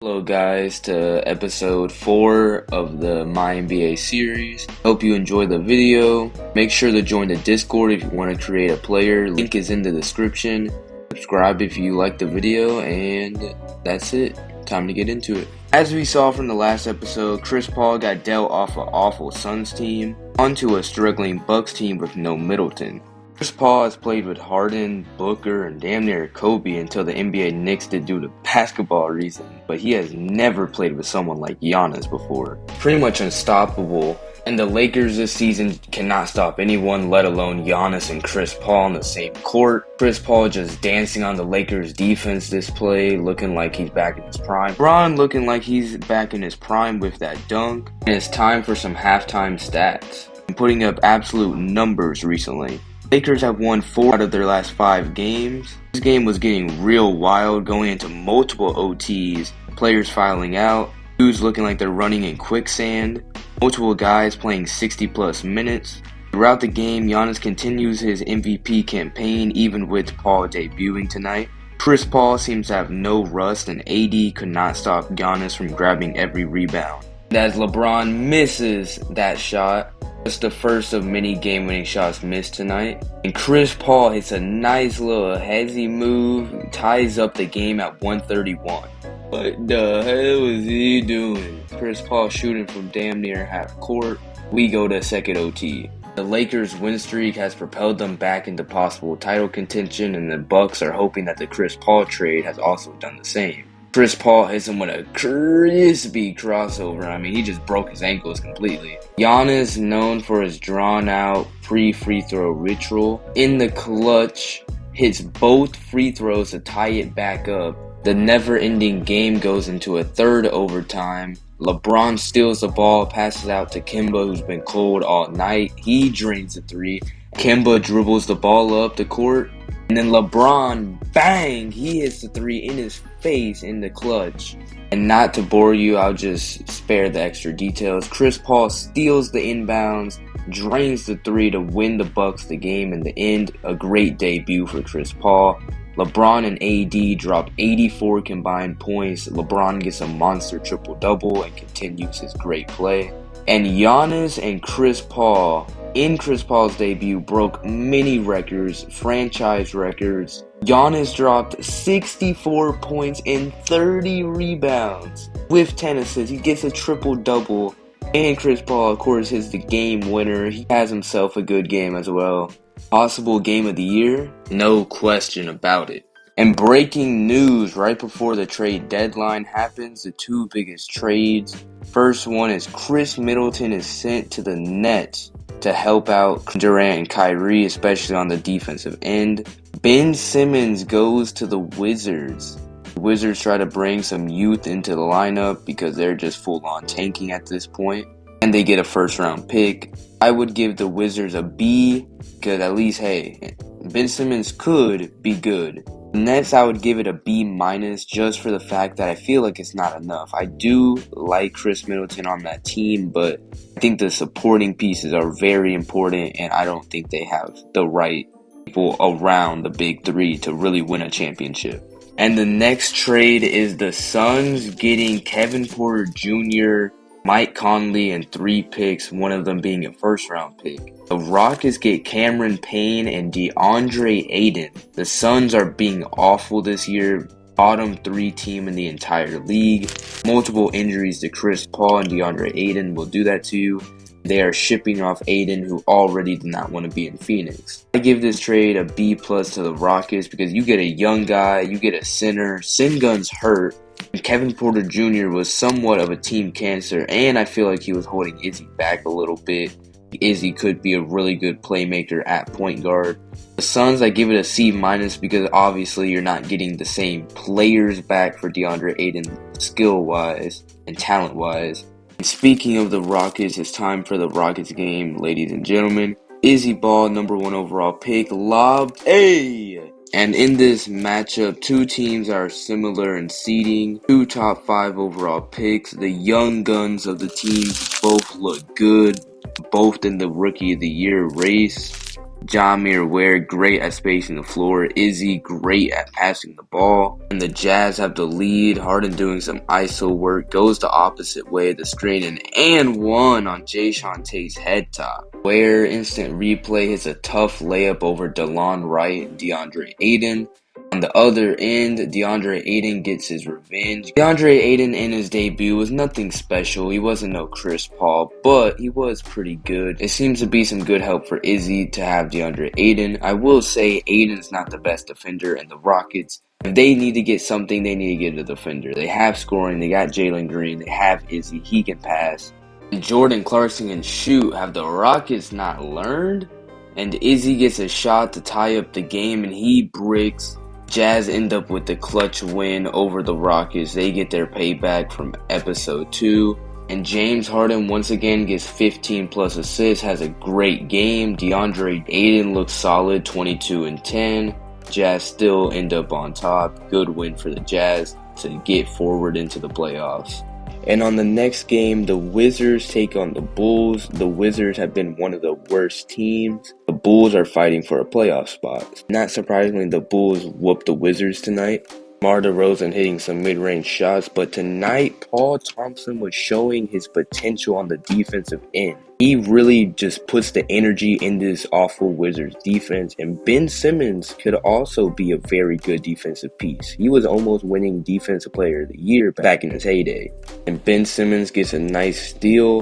Hello guys to episode 4 of the MyNBA series. Hope you enjoyed the video. Make sure to join the Discord if you want to create a player. Link is in the description. Subscribe if you like the video, and that's it. Time to get into it. As we saw from the last episode, Chris Paul got dealt off an awful Suns team onto a struggling Bucks team with no Middleton. Chris Paul has played with Harden, Booker, and damn near Kobe until the NBA nixed it due to basketball reasons, but he has never played with someone like Giannis before. Pretty much unstoppable, and the Lakers this season cannot stop anyone, let alone Giannis and Chris Paul on the same court. Chris Paul just dancing on the Lakers defense this play, looking like he's back in his prime. Bron looking like he's back in his prime with that dunk, and it's time for some halftime stats. And putting up absolute numbers recently. Lakers have won 4 out of their last 5 games. This game was getting real wild, going into multiple OTs, players filing out, dudes looking like they're running in quicksand, multiple guys playing 60 plus minutes. Throughout the game, Giannis continues his MVP campaign even with Paul debuting tonight. Chris Paul seems to have no rust, and AD could not stop Giannis from grabbing every rebound. As LeBron misses that shot, it's the first of many game-winning shots missed tonight. And Chris Paul hits a nice little hezzy move, ties up the game at 131. What the hell is he doing? Chris Paul shooting from damn near half court. We go to second OT. The Lakers' win streak has propelled them back into possible title contention, and the Bucks are hoping that the Chris Paul trade has also done the same. Chris Paul hits him with a crispy crossover. I mean, he just broke his ankles completely. Giannis, known for his drawn-out pre-free throw ritual, in the clutch, hits both free throws to tie it back up. The never-ending game goes into a third overtime. LeBron steals the ball, passes out to Kemba, who's been cold all night. He drains the 3. Kemba dribbles the ball up the court. And then LeBron, bang, he hits the 3 in his face in the clutch. And not to bore you, I'll just spare the extra details. Chris Paul steals the inbounds, drains the 3 to win the Bucks the game in the end. A great debut for Chris Paul. LeBron and AD drop 84 combined points. LeBron gets a monster triple-double and continues his great play. And Giannis and Chris Paul, in Chris Paul's debut, broke many records, franchise records. Giannis dropped 64 points and 30 rebounds with 10 assists. He gets a triple-double. And Chris Paul, of course, is the game winner. He has himself a good game as well. Possible game of the year? No question about it. And breaking news right before the trade deadline happens, the 2 biggest trades. First one is Chris Middleton is sent to the Nets to help out Durant and Kyrie, especially on the defensive end. Ben Simmons goes to the Wizards. The Wizards try to bring some youth into the lineup because they're just full-on tanking at this point. And they get a first-round pick. I would give the Wizards a B because at least, hey, Ben Simmons could be good. Next, I would give it a B- just for the fact that I feel like it's not enough. I do like Chris Middleton on that team, but I think the supporting pieces are very important, and I don't think they have the right people around the big 3 to really win a championship. And the next trade is the Suns getting Kevin Porter Jr., Mike Conley, and 3 picks, one of them being a first-round pick. The Rockets get Cameron Payne and DeAndre Ayton. The Suns are being awful this year. Bottom 3 team in the entire league. Multiple injuries to Chris Paul and DeAndre Ayton will do that to you. They are shipping off Ayton, who already did not want to be in Phoenix. I give this trade a B+ to the Rockets because you get a young guy, you get a center. Sengun's hurt. And Kevin Porter Jr. was somewhat of a team cancer, and I feel like he was holding Izzy back a little bit. Izzy could be a really good playmaker at point guard. The Suns, I give it a C- because obviously you're not getting the same players back for DeAndre Ayton skill-wise and talent-wise. And speaking of the Rockets, it's time for the Rockets game, ladies and gentlemen. Izzy Ball, number 1 overall pick, lobbed A. And in this matchup, 2 teams are similar in seeding, 2 top 5 overall picks. The young guns of the teams both look good, both in the Rookie of the Year race. Jamir Ware, great at spacing the floor. Izzy, great at passing the ball. And the Jazz have the lead. Harden doing some ISO work. Goes the opposite way, the straight and one on Jayshawn Tate's head top. Ware, instant replay, hits a tough layup over DeLon Wright and DeAndre Ayton. On the other end, DeAndre Ayton gets his revenge. DeAndre Ayton in his debut was nothing special. He wasn't no Chris Paul, but he was pretty good. It seems to be some good help for Izzy to have DeAndre Ayton. I will say Ayton's not the best defender, and the Rockets, if they need to get something, they need to get a defender. They have scoring. They got Jalen Green. They have Izzy. He can pass. And Jordan Clarkson can shoot. Have the Rockets not learned? And Izzy gets a shot to tie up the game, and he bricks. Jazz end up with the clutch win over the Rockets. They get their payback from episode 2. And James Harden once again gets 15 plus assists, has a great game. DeAndre Ayton looks solid, 22 and 10. Jazz still end up on top. Good win for the Jazz to get forward into the playoffs. And on the next game, the Wizards take on the Bulls. The Wizards have been one of the worst teams. The Bulls are fighting for a playoff spot. Not surprisingly, the Bulls whooped the Wizards tonight. DeMar DeRozan hitting some mid-range shots, but tonight, Paul Thompson was showing his potential on the defensive end. He really just puts the energy in this awful Wizards defense, and Ben Simmons could also be a very good defensive piece. He was almost winning Defensive Player of the Year back in his heyday. And Ben Simmons gets a nice steal.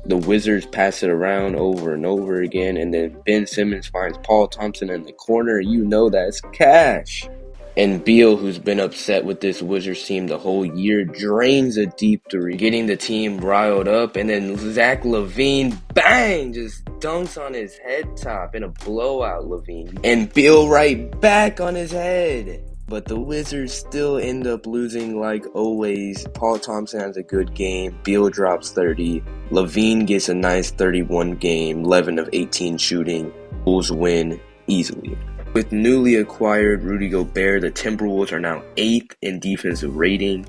The Wizards pass it around over and over again, and then Ben Simmons finds Paul Thompson in the corner. You know that's cash. And Beal, who's been upset with this Wizards team the whole year, drains a deep three, getting the team riled up. And then Zach LaVine, bang, just dunks on his head top in a blowout, LaVine. And Beal right back on his head. But the Wizards still end up losing like always. Paul Thompson has a good game. Beal drops 30. LaVine gets a nice 31 game, 11 of 18 shooting. Bulls win easily. With newly acquired Rudy Gobert, the Timberwolves are now 8th in defensive rating.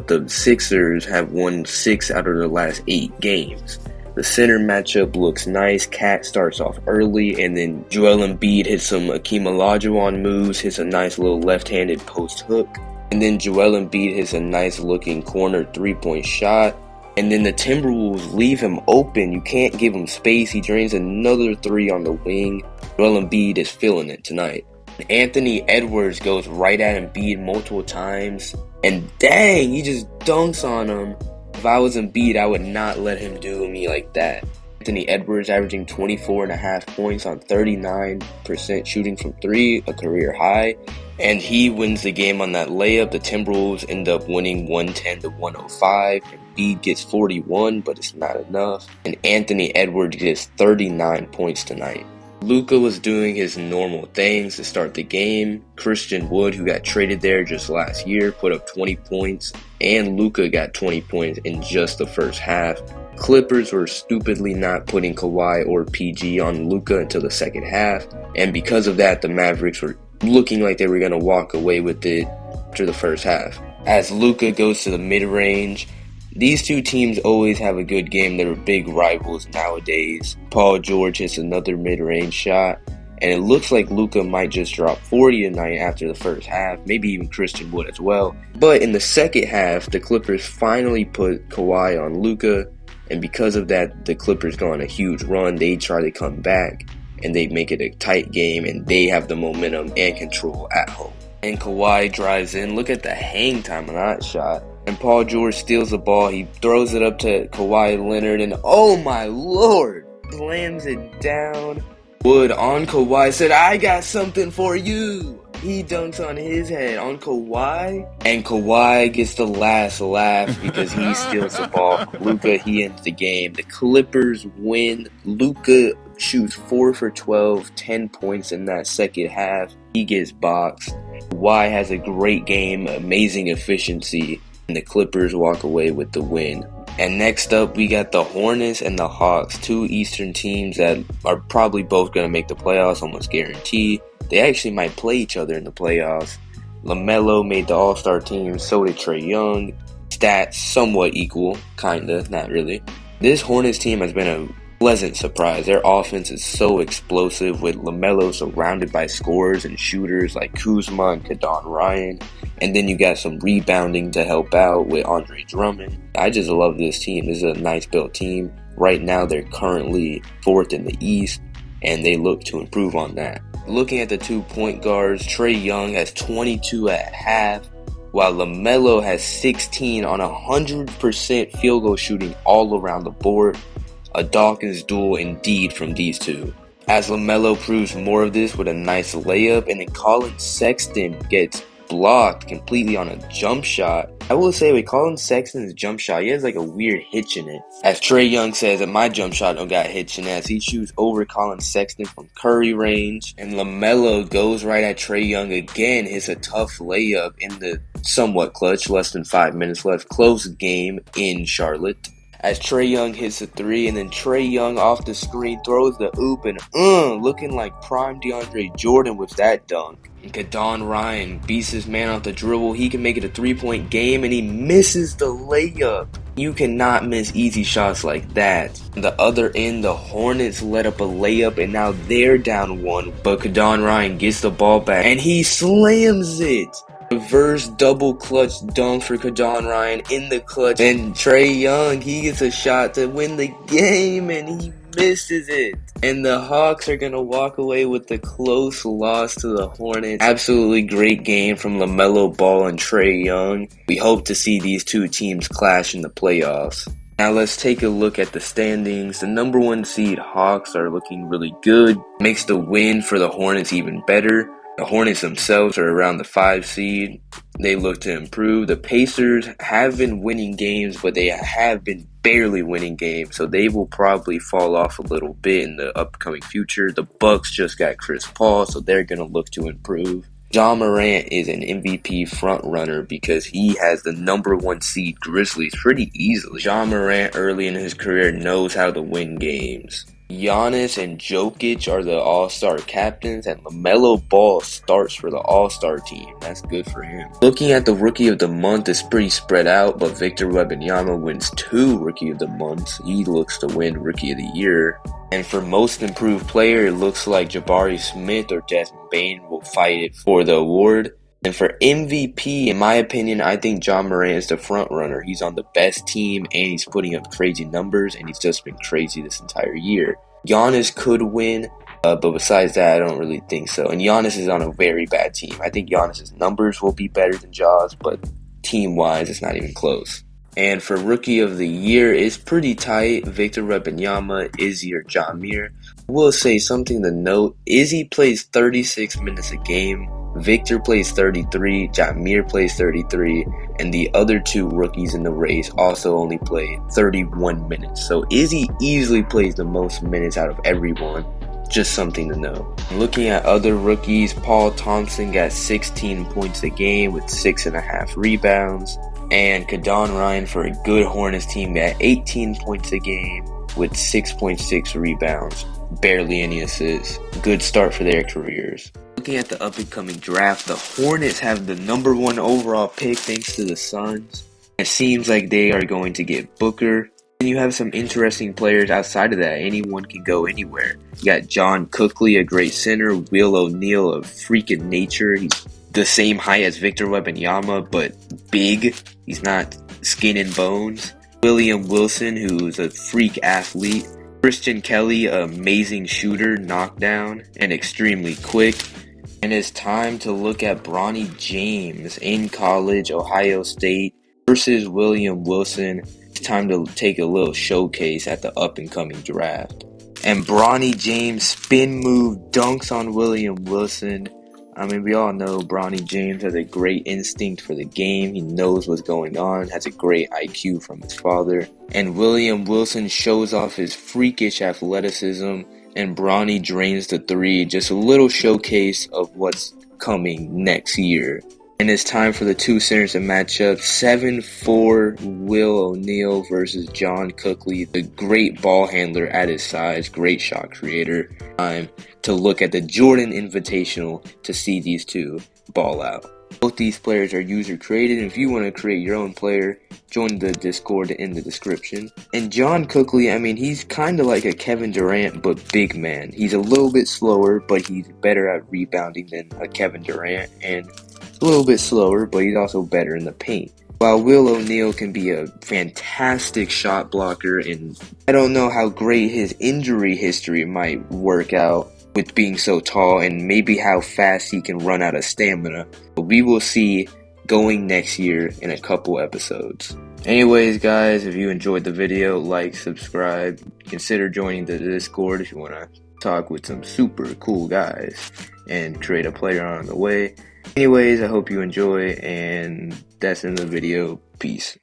The Sixers have won 6 out of their last 8 games. The center matchup looks nice. Cat starts off early, and then Joel Embiid hits some Akeem Olajuwon moves, hits a nice little left-handed post hook. And then Joel Embiid hits a nice looking corner 3-point shot. And then the Timberwolves leave him open. You can't give him space. He drains another 3 on the wing. Joel Embiid is feeling it tonight. Anthony Edwards goes right at Embiid multiple times. And dang, he just dunks on him. If I was Embiid, I would not let him do me like that. Anthony Edwards averaging 24.5 points on 39% shooting from 3, a career high. And he wins the game on that layup. The Timberwolves end up winning 110-105. Embiid gets 41, but it's not enough. And Anthony Edwards gets 39 points tonight. Luka was doing his normal things to start the game. Christian Wood, who got traded there just last year, put up 20 points. And Luka got 20 points in just the first half. Clippers were stupidly not putting Kawhi or PG on Luka until the second half. And because of that, the Mavericks were looking like they were going to walk away with it after the first half. As Luka goes to the mid-range, these two teams always have a good game. They're big rivals nowadays. Paul George hits another mid-range shot, and it looks like Luka might just drop 40 tonight after the first half, maybe even Christian Wood as well. But in the second half, the Clippers finally put Kawhi on Luka, and because of that, the Clippers go on a huge run. They try to come back, and they make it a tight game, and they have the momentum and control at home. And Kawhi drives in. Look at the hang time on that shot. And Paul George steals the ball. He throws it up to Kawhi Leonard, and oh my lord, slams it down. Wood on Kawhi said, "I got something for you." He dunks on his head on Kawhi, and Kawhi gets the last laugh because he steals the ball from Luka. He ends the game. The Clippers win. Luka shoots 4 for 12, 10 points in that second half. He gets boxed. Kawhi has a great game, amazing efficiency, and the Clippers walk away with the win. And next up, we got the Hornets and the Hawks, two Eastern teams that are probably both going to make the playoffs, almost guaranteed. They actually might play each other in the playoffs. LaMelo made the All-Star team, so did Trae Young. Stats somewhat equal, kinda, not really. This Hornets team has been a pleasant surprise. Their offense is so explosive with LaMelo surrounded by scorers and shooters like Kuzma and Kadon Ryan. And then you got some rebounding to help out with Andre Drummond. I just love this team. This is a nice built team. Right now they're currently 4th in the East, and they look to improve on that. Looking at the 2 point guards, Trae Young has 22 at half, while LaMelo has 16 on 100% field goal shooting all around the board. A Dawkins duel indeed from these two, as LaMelo proves more of this with a nice layup, and then Colin Sexton gets blocked completely on a jump shot. I will say with Colin Sexton's jump shot, he has like a weird hitch in it. As Trae Young says that my jump shot don't got hitch in it, as he shoots over Colin Sexton from Curry range, and LaMelo goes right at Trae Young again, hits a tough layup in the somewhat clutch, less than 5 minutes left, close game in Charlotte. As Trae Young hits a 3, and then Trae Young off the screen throws the oop, and looking like prime DeAndre Jordan with that dunk. And Kadon Ryan beats his man off the dribble. He can make it a 3-point game, and he misses the layup. You cannot miss easy shots like that. On the other end, the Hornets let up a layup, and now they're down 1. But Kadon Ryan gets the ball back, and he slams it. Reverse double clutch dunk for Kadon Ryan in the clutch. And Trae Young, he gets a shot to win the game, and he misses it. And the Hawks are going to walk away with the close loss to the Hornets. Absolutely great game from LaMelo Ball and Trae Young. We hope to see these two teams clash in the playoffs. Now let's take a look at the standings. The number 1 seed Hawks are looking really good. Makes the win for the Hornets even better. The Hornets themselves are around the 5 seed. They look to improve. The Pacers have been winning games, but they have been barely winning games, so they will probably fall off a little bit in the upcoming future. The Bucks just got Chris Paul, so they're going to look to improve. Ja Morant is an MVP frontrunner because he has the number 1 seed Grizzlies pretty easily. Ja Morant early in his career knows how to win games. Giannis and Jokic are the all-star captains, and LaMelo Ball starts for the all-star team. That's good for him. Looking at the Rookie of the Month, it's pretty spread out, but Victor Wembanyama wins 2 Rookie of the Months. He looks to win Rookie of the Year. And for Most Improved Player, it looks like Jabari Smith or Desmond Bane will fight it for the award. And for MVP, in my opinion, I think Ja Morant is the front runner. He's on the best team, and he's putting up crazy numbers, and he's just been crazy this entire year. Giannis could win, but besides that, I don't really think so. And Giannis is on a very bad team. I think Giannis' numbers will be better than Ja's, but team-wise, it's not even close. And for Rookie of the Year, it's pretty tight. Victor Wembanyama, Izzy, or Jameer. I will say something to note. Izzy plays 36 minutes a game. Victor plays 33, Jameer plays 33, and the other 2 rookies in the race also only play 31 minutes. So Izzy easily plays the most minutes out of everyone. Just something to know. Looking at other rookies, Paul Thompson got 16 points a game with 6.5 rebounds. And Kadon Ryan for a good Hornets team got 18 points a game with 6.6 rebounds. Barely any assists. Good start for their careers. Looking at the up-and-coming draft, the Hornets have the number 1 overall pick thanks to the Suns. It seems like they are going to get Booker. And you have some interesting players outside of that. Anyone can go anywhere. You got John Cookley, a great center. Will O'Neal, a freak in nature. He's the same height as Victor Wembanyama, but big. He's not skin and bones. William Wilson, who's a freak athlete. Christian Kelly, an amazing shooter, knockdown, and extremely quick. And it's time to look at Bronny James in college, Ohio State, versus William Wilson. It's time to take a little showcase at the up-and-coming draft. And Bronny James spin move dunks on William Wilson. I mean, we all know Bronny James has a great instinct for the game. He knows what's going on, has a great IQ from his father. And William Wilson shows off his freakish athleticism, and Bronny drains the 3. Just a little showcase of what's coming next year. And it's time for the 2 centers to match up. 7'4" Will O'Neal versus John Cookley, the great ball handler at his size, great shot creator. Time to look at the Jordan Invitational to see these two ball out. Both these players are user created, and if you want to create your own player, join the Discord in the description. And John Cookley, I mean, he's kind of like a Kevin Durant, but big man. He's a little bit slower, but he's better at rebounding than a Kevin Durant, and a little bit slower, but he's also better in the paint. While Will O'Neal can be a fantastic shot blocker, and I don't know how great his injury history might work out with being so tall, and maybe how fast he can run out of stamina. But we will see going next year in a couple episodes. Anyways, guys, if you enjoyed the video, like, subscribe, consider joining the Discord if you want to talk with some super cool guys and create a player on the way. Anyways, I hope you enjoy, and that's in the video. Peace.